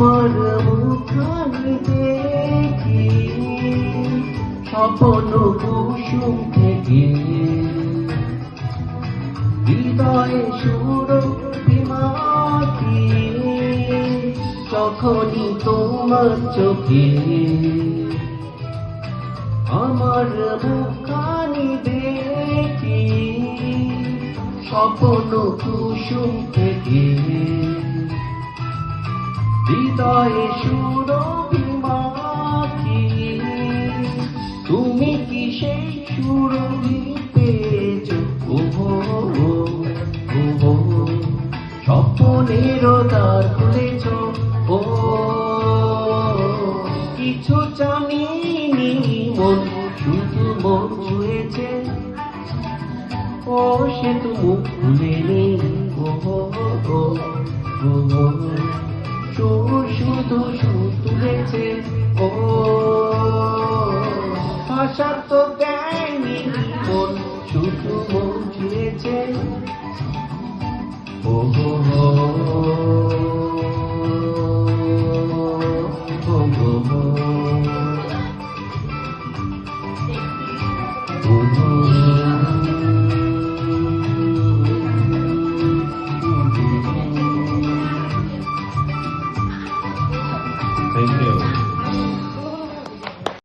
আমার মুখানি দেখি স্বপ্ন কুসুম থেকে হৃদয়ে সুরভিমাকি যখনই তোমার চোখে আমার মুখানি দেখি স্বপ্ন কুসুম থেকে হৃদয়ে সুরভিমাকি তুমি কি সেই সুরভি পেয়েছ স্বপ্নের দ্বার খুলেছ ও কিছু জানিনি মন শুধু মন ছুঁয়েছে ও সে তো মুখ খুলেনি শুধু তুলেছে ও ভাষা তো দেয়নি মন শুধু মন ছুঁয়েছে ও